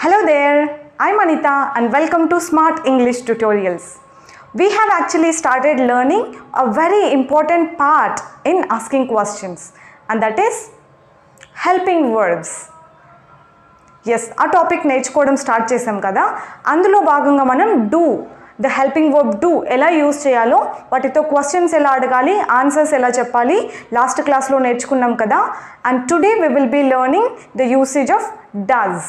Hello there, I'm Anita and welcome to Smart English Tutorials. We have actually started learning a very important part in asking questions, and that is helping verbs. Yes, ఆ topic నేర్చుకోవడం start చేసాం కదా, అందులో భాగంగా మనం do the helping verb do ఎలా use చేయాలో, వాటితో క్వశ్చన్స్ ఎలా అడగాలి, ఆన్సర్స్ ఎలా చెప్పాలి లాస్ట్ క్లాస్లో నేర్చుకున్నాం కదా. And today we will be learning the usage of does.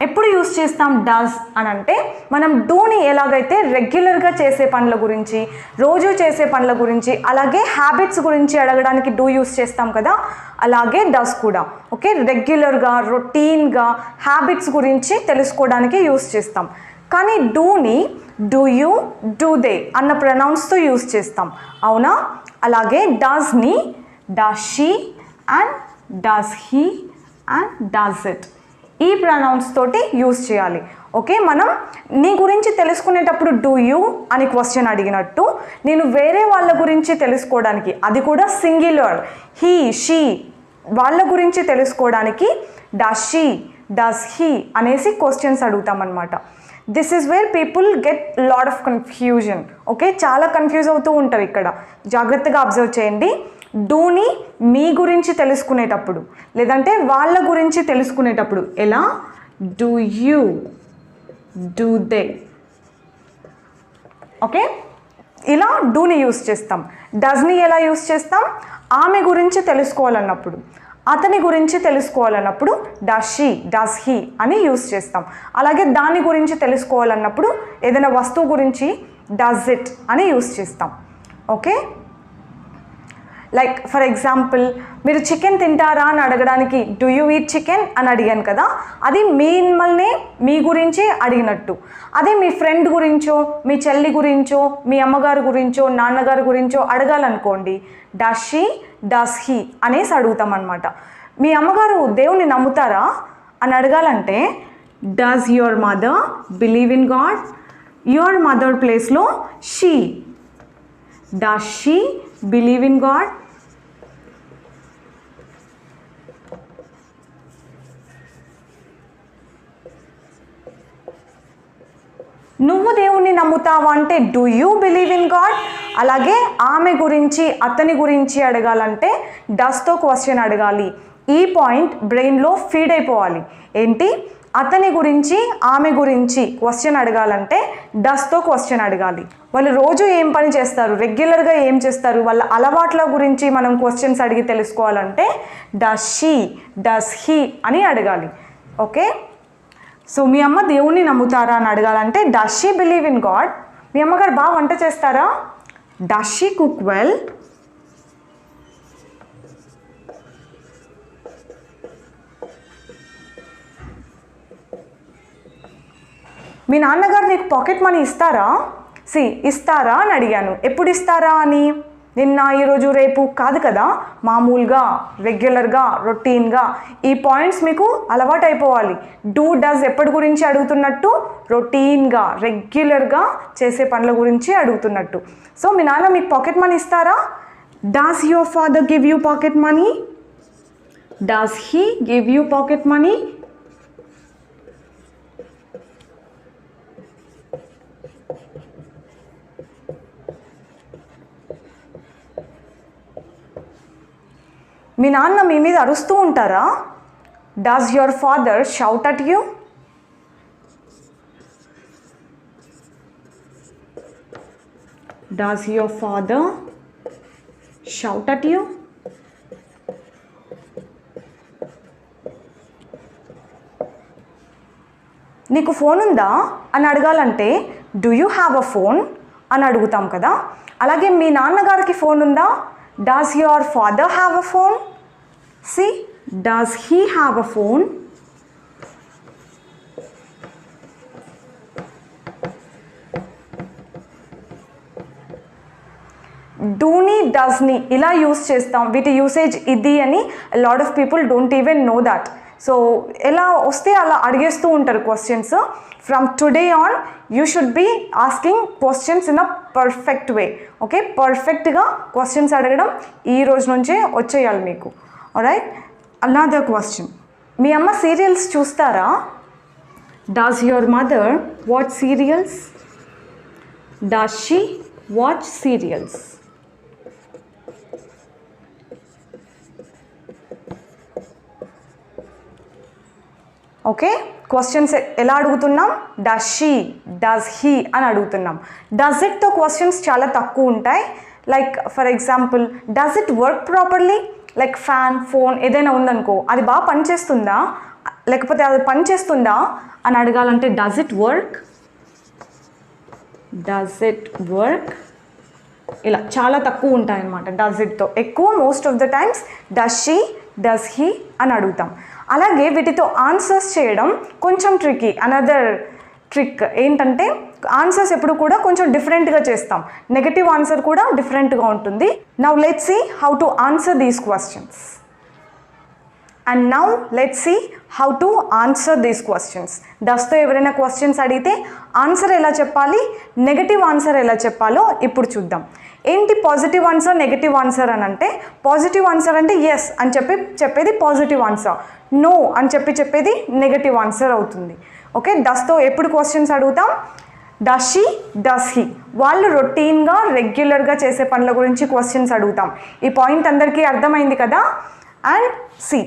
ఎప్పుడు యూస్ చేస్తాం డస్ అని అంటే, మనం డూని ఎలాగైతే రెగ్యులర్గా చేసే పనుల గురించి, రోజు చేసే పనుల గురించి, అలాగే హ్యాబిట్స్ గురించి అడగడానికి డూ యూస్ చేస్తాం కదా, అలాగే డస్ కూడా ఓకే రెగ్యులర్గా రొటీన్గా హ్యాబిట్స్ గురించి తెలుసుకోవడానికి యూస్ చేస్తాం. కానీ డూని డూ యూ, డూ దే అన్న ప్రొనౌన్స్తో యూస్ చేస్తాం, అవునా? అలాగే డస్ని does she and does he and does it ఈ ప్రొనౌన్స్ తోటి యూస్ చేయాలి. ఓకే, మనం నీ గురించి తెలుసుకునేటప్పుడు డూ యూ అని క్వశ్చన్ అడిగినట్టు, నేను వేరే వాళ్ళ గురించి తెలుసుకోవడానికి, అది కూడా సింగులర్ హీ షీ వాళ్ళ గురించి తెలుసుకోవడానికి డస్ షీ డస్ హీ అనేసి క్వశ్చన్స్ అడుగుతామన్నమాట. This is where people get lot of confusion. Okay, చాలా కన్ఫ్యూజ్ అవుతూ ఉంటారు. ఇక్కడ జాగ్రత్తగా అబ్జర్వ్ చేయండి. డూని మీ గురించి తెలుసుకునేటప్పుడు, లేదంటే వాళ్ళ గురించి తెలుసుకునేటప్పుడు ఎలా do you, do they, okay ఇలా డూని యూస్ చేస్తాం. డస్ని ఎలా యూస్ చేస్తాం? ఆమె గురించి తెలుసుకోవాలన్నప్పుడు, అతని గురించి తెలుసుకోవాలన్నప్పుడు డస్ షీ డస్ హీ అని యూస్ చేస్తాం. అలాగే దాని గురించి తెలుసుకోవాలన్నప్పుడు, ఏదైనా వస్తువు గురించి డస్ ఇట్ అని యూస్ చేస్తాం. ఓకే, లైక్ ఫర్ ఎగ్జాంపుల్, మీరు చికెన్ తింటారా అని అడగడానికి డూ యూ ఈట్ చికెన్ అని అడిగాను కదా, అది మిమ్మల్ని మీ గురించి అడిగినట్టు. అదే మీ ఫ్రెండ్ గురించో, మీ చెల్లి గురించో, మీ అమ్మగారి గురించో, నాన్నగారి గురించో అడగాలనుకోండి, డస్ షీ డస్ హీ అనేసి అడుగుతాం అన్నమాట. మీ అమ్మగారు దేవుని నమ్ముతారా అని అడగాలంటే does your mother believe in God, your mother ప్లేస్లో she, does she believe in God, నువ్వు దేవుణ్ణి నమ్ముతావా అంటే do you believe in God. అలాగే ఆమె గురించి అతని గురించి అడగాలంటే డస్తో క్వశ్చన్ అడగాలి. ఈ పాయింట్ బ్రెయిన్లో ఫీడ్ అయిపోవాలి. ఏంటి, అతని గురించి ఆమె గురించి క్వశ్చన్ అడగాలంటే డస్తో క్వశ్చన్ అడగాలి. వాళ్ళు రోజు ఏం పని చేస్తారు, రెగ్యులర్గా ఏం చేస్తారు, వాళ్ళ అలవాట్ల గురించి మనం క్వశ్చన్స్ అడిగి తెలుసుకోవాలంటే డస్ షీ డస్ హీ అని అడగాలి. ఓకే, సో మీ అమ్మ దేవుణ్ణి నమ్ముతారా అని అడగాలంటే does she believe in God. మీ అమ్మగారు బాగా వంట చేస్తారా, డస్ షీ కుక్ వెల్. మీ నాన్నగారు నీకు పాకెట్ మనీ ఇస్తారా, ఇస్తారా అని అడిగాను. ఎప్పుడు ఇస్తారా అని, నిన్న, ఈరోజు, రేపు కాదు కదా, మామూలుగా రెగ్యులర్గా రొటీన్గా. ఈ పాయింట్స్ మీకు అలవాటు అయిపోవాలి. డూ డస్ ఎప్పటి గురించి అడుగుతున్నట్టు, రొటీన్గా రెగ్యులర్గా చేసే పనుల గురించి అడుగుతున్నట్టు. సో మీ నాన్న మీకు పాకెట్ మనీ ఇస్తారా? Does your father give you pocket money, does he give you pocket money. మీ నాన్న మీ మీద అరుస్తూ ఉంటారా? Does your father shout at you? Does your father shout at you? నీకు ఫోన్ ఉందా అని అడగాలంటే do you have a phone అని అడుగుతాం కదా. అలాగే మీ నాన్నగారికి ఫోన్ ఉందా? Does your father have a phone? See, does he have a phone? డూని డస్ని ఇలా యూస్ చేస్తాం. వీటి యూసేజ్ ఇది అని lot of people don't even know that. So ఎలా వస్తే అలా అడిగేస్తూ ఉంటారు questions. From today on you should be asking questions in a perfect way. Okay, పర్ఫెక్ట్గా క్వశ్చన్స్ అడగడం ఈ రోజు నుంచే వచ్చేయాలి మీకు. Alright, another question. మీ అమ్మ సీరియల్స్ చూస్తారా? Does your mother watch serials? Does she watch serials? Okay, questions ఎలా అడుగుతున్నాం? డస్ షీ, డస్ హీ అని అడుగుతున్నాం. డస్ ఇట్తో క్వశ్చన్స్ చాలా తక్కువ ఉంటాయి. Like for example, does it work properly? Like fan, phone ఏదైనా ఉందనుకో, అది బాగా పనిచేస్తుందా, లేకపోతే అది పనిచేస్తుందా అని అడగాలంటే does it work, does it work, ఇలా చాలా తక్కువ ఉంటాయన్నమాట. డస్ ఇట్తో ఎక్కువ most of the times does she, does he అని అడుగుతాం. అలాగే వీటితో ఆన్సర్స్ చేయడం కొంచెం ట్రిక్కీ. అనదర్ ట్రిక్ ఏంటంటే ఆన్సర్స్ ఎప్పుడు కూడా కొంచెం డిఫరెంట్గా చేస్తాం. నెగటివ్ ఆన్సర్ కూడా డిఫరెంట్గా ఉంటుంది. Now let's see how to answer these questions. And now let's see how to answer these questions. డస్తో ఎవరైనా క్వశ్చన్స్ అడిగితే ఆన్సర్ ఎలా చెప్పాలి, నెగటివ్ ఆన్సర్ ఎలా చెప్పాలో ఇప్పుడు చూద్దాం. ఏంటి పాజిటివ్ ఆన్సర్, నెగటివ్ ఆన్సర్ అని అంటే, పాజిటివ్ ఆన్సర్ అంటే ఎస్ అని చెప్పేది పాజిటివ్ ఆన్సర్, నో అని చెప్పేది నెగటివ్ ఆన్సర్ అవుతుంది. ఓకే, డస్తో ఎప్పుడు క్వశ్చన్స్ అడుగుతాం? డస్ షీ, డస్ హీ, వాళ్ళు రొటీన్గా రెగ్యులర్గా చేసే పనుల గురించి క్వశ్చన్స్ అడుగుతాం. ఈ పాయింట్ అందరికీ అర్థమైంది కదా? And C,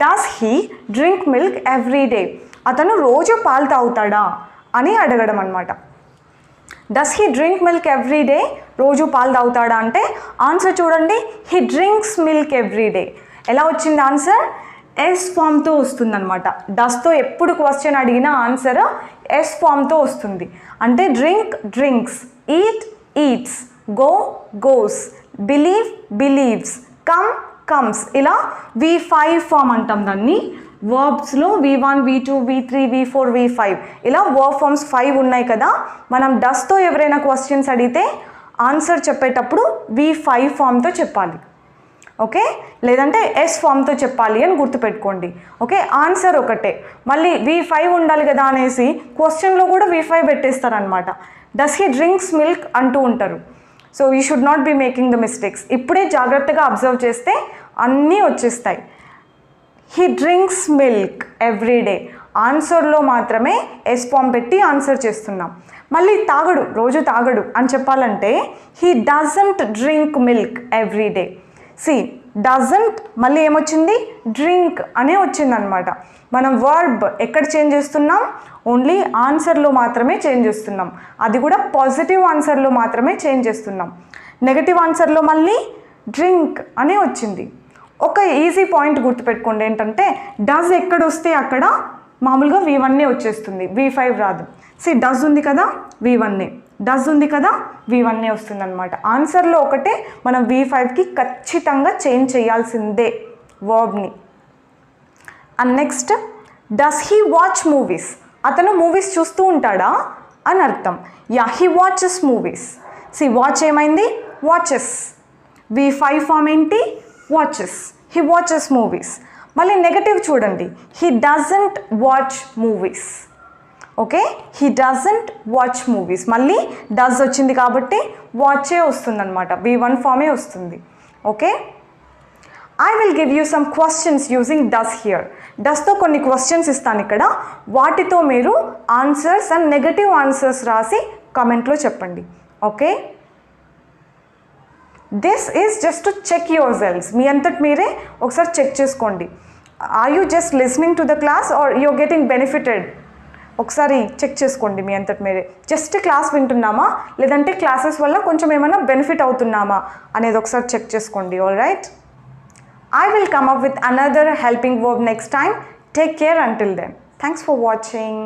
does he drink milk every day? అతను రోజు పాలు తాగుతాడా అని అడగడం అనమాట. Does he drink milk every day? రోజు పాలు తాగుతాడా అంటే ఆన్సర్ చూడండి, he drinks milk every day. ఎలా వచ్చింది ఆన్సర్? ఎస్ ఫామ్తో వస్తుందన్నమాట. డస్తో ఎప్పుడు క్వశ్చన్ అడిగినా ఆన్సర్ ఎస్ ఫామ్తో వస్తుంది. అంటే drink, drinks, eat, eats, go, goes, believe, believes, come, comes, ఇలా V5 ఫామ్ అంటాం దాన్ని. వర్బ్స్లో V1, V2, V3, V4, V5 ఇలా వర్బ్ ఫామ్స్ 5 ఉన్నాయి కదా. మనం డస్తో ఎవరైనా క్వశ్చన్స్ అడిగితే ఆన్సర్ చెప్పేటప్పుడు V5 ఫామ్తో చెప్పాలి. ఓకే, లేదంటే ఎస్ ఫామ్తో చెప్పాలి అని గుర్తుపెట్టుకోండి. ఓకే, ఆన్సర్ ఒకటే, మళ్ళీ V5 ఉండాలి కదా అనేసి క్వశ్చన్లో కూడా V5 పెట్టేస్తారనమాట. డస్ హీ డ్రింక్స్ మిల్క్ అంటూ ఉంటారు. So you should not be making the mistakes. ఇప్పుడే జాగ్రత్తగా అబ్జర్వ్ చేస్తే అన్నీ వచ్చేస్తాయి. He drinks milk every day, ఆన్సర్లో మాత్రమే ఎస్ ఫామ్ పెట్టి ఆన్సర్ చేస్తున్నాం. మళ్ళీ తాగడు, రోజు తాగడు అని చెప్పాలంటే he doesn't drink milk every day. C, doesn't మళ్ళీ ఏమొచ్చింది? డ్రింక్ అనే వచ్చిందనమాట. మనం వర్బ్ ఎక్కడ చేంజ్ చేస్తున్నాం? ఓన్లీ ఆన్సర్లో మాత్రమే చేంజ్ చేస్తున్నాం. అది కూడా పాజిటివ్ ఆన్సర్లో మాత్రమే చేంజ్ చేస్తున్నాం. నెగటివ్ ఆన్సర్లో మళ్ళీ డ్రింక్ అనే వచ్చింది. ఒక ఈజీ పాయింట్ గుర్తుపెట్టుకోండి ఏంటంటే, డస్ ఎక్కడ వస్తే అక్కడ మామూలుగా V1 వచ్చేస్తుంది, V5 రాదు. సి, డస్ ఉంది కదా V1, డస్ ఉంది కదా V1 వస్తుంది అనమాట. ఆన్సర్లో ఒకటే మనం V5కి ఖచ్చితంగా చేంజ్ చేయాల్సిందే వర్బ్ని. And next, does he watch movies? అతను మూవీస్ చూస్తూ ఉంటాడా అని అర్థం. Yeah, he watches movies. See, watch ఏమైంది? వాచెస్. V5 ఫామ్ ఏంటి? వాచెస్. He watches movies. మళ్ళీ నెగటివ్ చూడండి, he doesn't watch movies. Okay, he doesn't watch movies. మళ్ళీ డస్ వచ్చింది కాబట్టి వాచే వస్తుందన్నమాట, V1 ఫామే వస్తుంది. Okay, I will give you some questions using does here. డస్తో కొన్ని క్వశ్చన్స్ ఇస్తాను ఇక్కడ, వాటితో మీరు ఆన్సర్స్ అండ్ నెగటివ్ ఆన్సర్స్ రాసి కమెంట్లో చెప్పండి. Okay, this is just to check your selves. మీ అంతటి మీరే ఒకసారి చెక్ చేసుకోండి. Are you just listening to the class or you're getting benefited? ఒకసారి చెక్ చేసుకోండి మీ అంతటి మీరే. జస్ట్ క్లాస్ వింటున్నామా, లేదంటే క్లాసెస్ వల్ల కొంచెం ఏమైనా బెనిఫిట్ అవుతున్నామా అనేది ఒకసారి చెక్ చేసుకోండి. All right, I will come up with another helping verb next time. Take care until then. Thanks for watching.